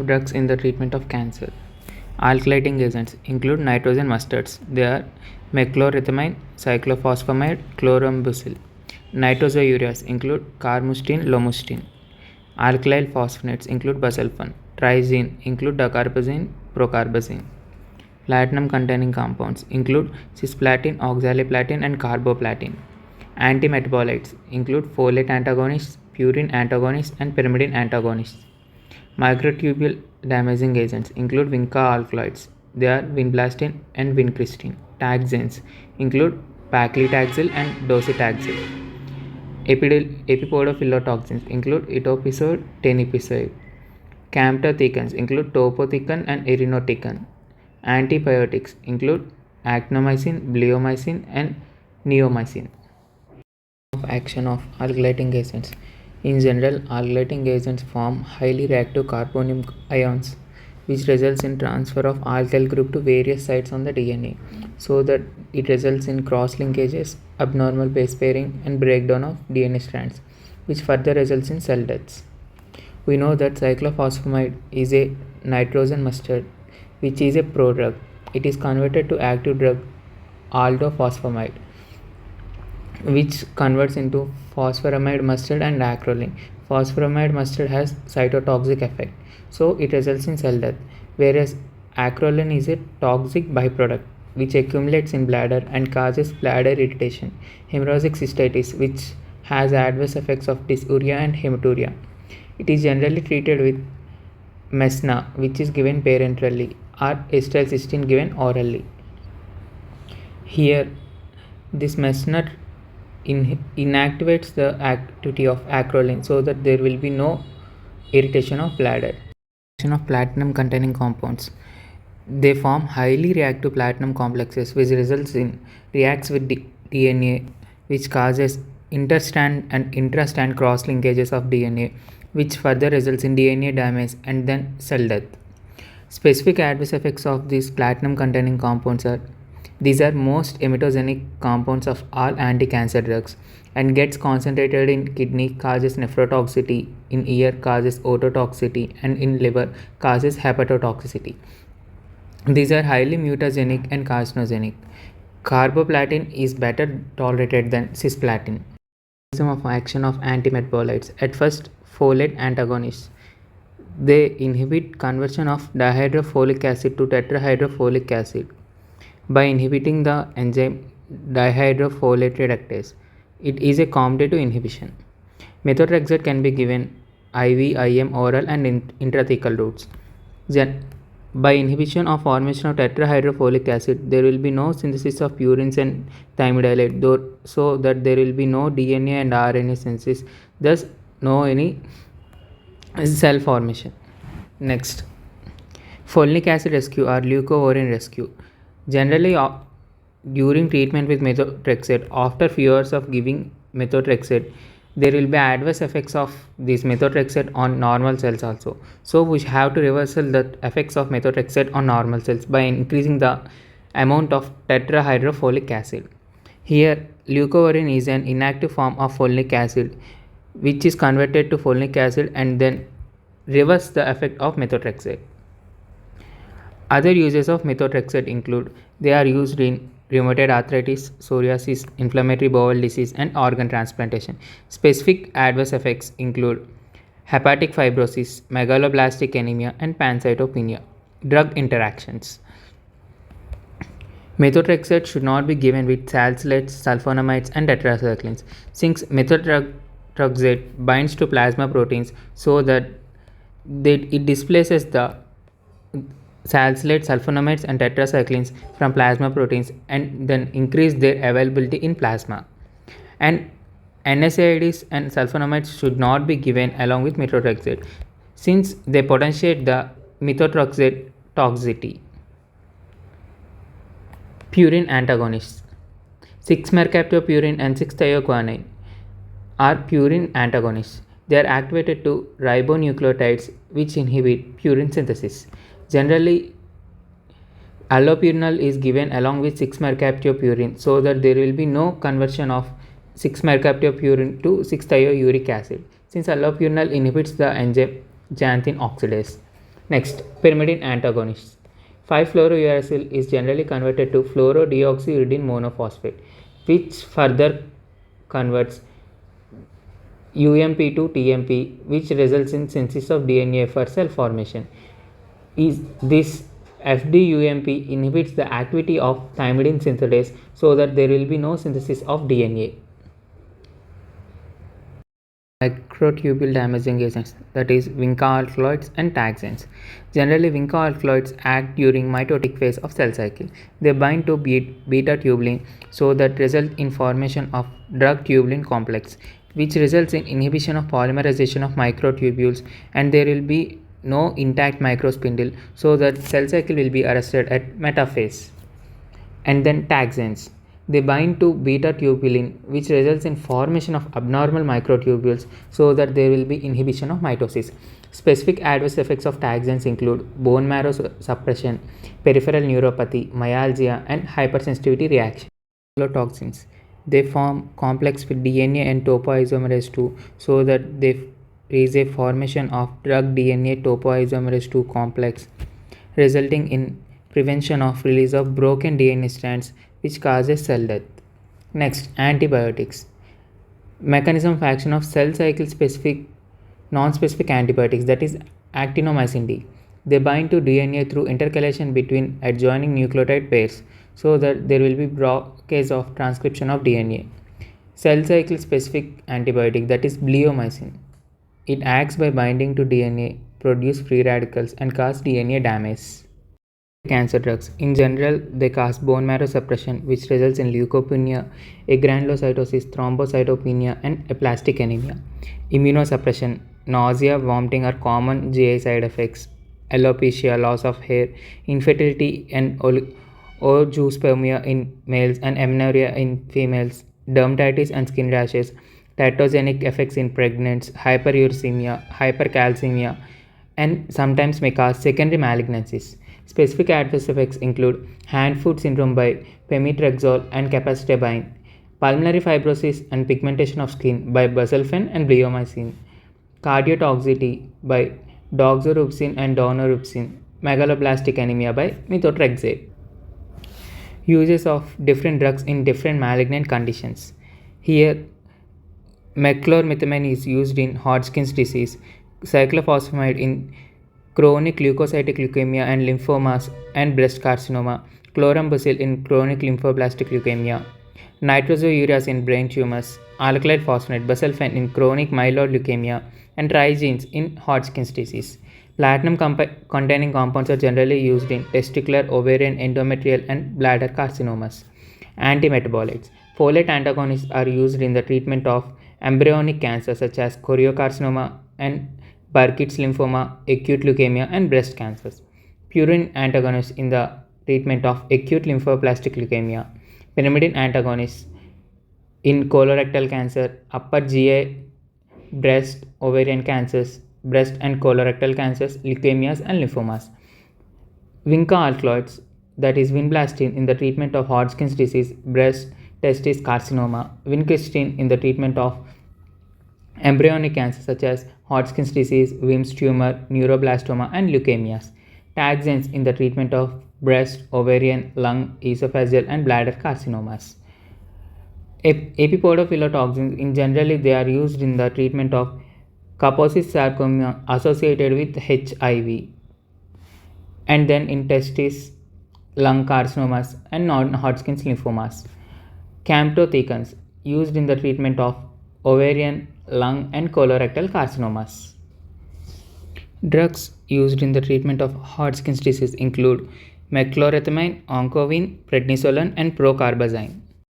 Drugs in the treatment of cancer. Alkylating agents include nitrogen mustards. They are meclorethamine, cyclophosphamide, chlorambucil. Nitrosoureas include carmustine, lomustine. Alkylyl phosphonates include busulfan. Trizene include dacarbazine, procarbazine. Platinum containing compounds include cisplatin, oxaliplatin, and carboplatin. Antimetabolites include folate antagonists, purine antagonists, and pyrimidine antagonists. Microtubule damaging agents include vinca alkaloids. They are vinblastine and vincristine. Taxanes include paclitaxel and docetaxel. Epipodophyllatoxins include etoposide, teneliposide. Camptothecans include topotecan and irinotecan. Antibiotics include actinomycin, bleomycin, and neomycin. Of action of alkylating agents. In general, alkylating agents form highly reactive carbonium ions, which results in transfer of alkyl group to various sites on the DNA, so that it results in cross linkages, abnormal base pairing, and breakdown of DNA strands, which further results in cell deaths. We know that cyclophosphamide is a nitrogen mustard, which is a prodrug. It is converted to active drug aldophosphamide, which converts into phosphoramide mustard and acrolein. Phosphoramide mustard has cytotoxic effect, so it results in cell death, whereas acrolein is a toxic byproduct which accumulates in bladder and causes bladder irritation, hemorrhagic cystitis, which has adverse effects of dysuria and hematuria. It is generally treated with mesna, which is given parenterally, or acetylcysteine given orally. Here, this mesna inactivates the activity of acrolein, so that there will be no irritation of bladder. Action of platinum containing compounds. They form highly reactive platinum complexes, which results in reacts with DNA, which causes interstrand and intrastrand cross linkages of DNA, which further results in DNA damage and then cell death. Specific adverse effects of these platinum containing compounds are: these are most emetogenic compounds of all anti-cancer drugs, and gets concentrated in kidney causes nephrotoxicity, in ear causes ototoxicity, and in liver causes hepatotoxicity. These are highly mutagenic and carcinogenic. Carboplatin is better tolerated than cisplatin. Mechanism of action of antimetabolites. At first, folate antagonists. They inhibit conversion of dihydrofolic acid to tetrahydrofolic acid by inhibiting the enzyme dihydrofolate reductase. It is a commutative inhibition. Methotrexate can be given IV, IM, oral, and intrathecal routes. By inhibition of formation of tetrahydrofolic acid, there will be no synthesis of purines and thymidylate, so that there will be no DNA and RNA synthesis, thus no any cell formation. Next, folinic acid rescue or leucovorin rescue. Generally, during treatment with methotrexate, after few hours of giving methotrexate, there will be adverse effects of this methotrexate on normal cells also. So we have to reversal the effects of methotrexate on normal cells by increasing the amount of tetrahydrofolic acid. Here, leucovorin is an inactive form of folinic acid, which is converted to folinic acid and then reverse the effect of methotrexate. Other uses of methotrexate include: they are used in rheumatoid arthritis, psoriasis, inflammatory bowel disease, and organ transplantation. Specific adverse effects include hepatic fibrosis, megaloblastic anemia, and pancytopenia. Drug interactions. Methotrexate should not be given with salicylates, sulfonamides, and tetracyclines, since methotrexate binds to plasma proteins, so that it displaces the salicylates, sulfonamides, and tetracyclines from plasma proteins and then increase their availability in plasma. And NSAIDs and sulfonamides should not be given along with methotrexate, since they potentiate the methotrexate toxicity. Purine antagonists. 6-mercaptopurine and 6-thioguanine are purine antagonists. They are activated to ribonucleotides, which inhibit purine synthesis. Generally, allopurinol is given along with 6-mercaptopurine, so that there will be no conversion of 6-mercaptopurine to 6-thiouric acid, since allopurinol inhibits the enzyme xanthine oxidase. Next, pyrimidine antagonists. 5-fluorouracil is generally converted to fluorodeoxyuridine monophosphate, which further converts UMP to TMP, which results in synthesis of DNA for cell formation. Is this FDUMP inhibits the activity of thymidine synthetase so that there will be no synthesis of DNA. Microtubule damaging agents, that is Vinca alkaloids and taxanes. Generally, Vinca alkaloids act during mitotic phase of cell cycle. They bind to beta tubulin so that result in formation of drug tubulin complex, which results in inhibition of polymerization of microtubules, and there will be no intact microspindle so that cell cycle will be arrested at metaphase. And then taxanes. They bind to beta tubulin, which results in formation of abnormal microtubules so that there will be inhibition of mitosis. Specific adverse effects of taxanes include bone marrow suppression, peripheral neuropathy, myalgia, and hypersensitivity reaction. Toxins. They form complex with DNA and topoisomerase 2 so that there is a formation of drug DNA topoisomerase 2 complex, resulting in prevention of release of broken DNA strands which causes cell death. Next, antibiotics. Mechanism of action of cell cycle specific non-specific antibiotics, that is actinomycin D. They bind to DNA through intercalation between adjoining nucleotide pairs so that there will be blockage of transcription of DNA. Cell cycle specific antibiotic, that is bleomycin. It acts by binding to DNA, produce free radicals and cause DNA damage. Cancer drugs. In general, they cause bone marrow suppression, which results in leukopenia, agranulocytosis, thrombocytopenia, and aplastic anemia. Immunosuppression. Nausea, vomiting are common GI side effects. Alopecia, loss of hair, infertility, and oligospermia in males and amenorrhea in females. Dermatitis and skin rashes. Teratogenic effects in pregnants, hyperuricemia, hypercalcemia, and sometimes may cause secondary malignancies. Specific adverse effects include hand-foot syndrome by pemetrexed and capecitabine, pulmonary fibrosis and pigmentation of skin by busulfan and bleomycin, cardiotoxicity by doxorubicin and daunorubicin, megaloblastic anemia by methotrexate. Uses of different drugs in different malignant conditions. Here, meclormethamine is used in Hodgkin's disease, cyclophosphamide in chronic leukocytic leukemia and lymphomas and breast carcinoma, chlorambucil in chronic lymphoblastic leukemia, nitrosoureas in brain tumors, alkylate phosphonate, busulfan in chronic myeloid leukemia, and trigenes in Hodgkin's disease. Platinum containing compounds are generally used in testicular, ovarian, endometrial, and bladder carcinomas. Antimetabolites. Folate antagonists are used in the treatment of embryonic cancer such as choriocarcinoma and Burkitt's lymphoma, acute leukemia, and breast cancers. Purine antagonists in the treatment of acute lymphoblastic leukemia. Pyrimidine antagonists in colorectal cancer, upper GI, breast, ovarian cancers, breast and colorectal cancers, leukemias, and lymphomas. Vinca alkaloids, that is vinblastine, in the treatment of Hodgkin's disease, breast, testis carcinoma. Vincristine in the treatment of embryonic cancer such as Hodgkin's disease, Wilms tumor, neuroblastoma, and leukemias. Taxanes in the treatment of breast, ovarian, lung, esophageal, and bladder carcinomas. Epipodophyllatoxins, in generally they are used in the treatment of Kaposi sarcoma associated with HIV, and then in testis, lung carcinomas, and non-Hodgkin's lymphomas. Camptothecans, used in the treatment of ovarian, lung, and colorectal carcinomas. Drugs used in the treatment of Hodgkin's disease include meclorothamine, oncovine, prednisolone, and procarbazine.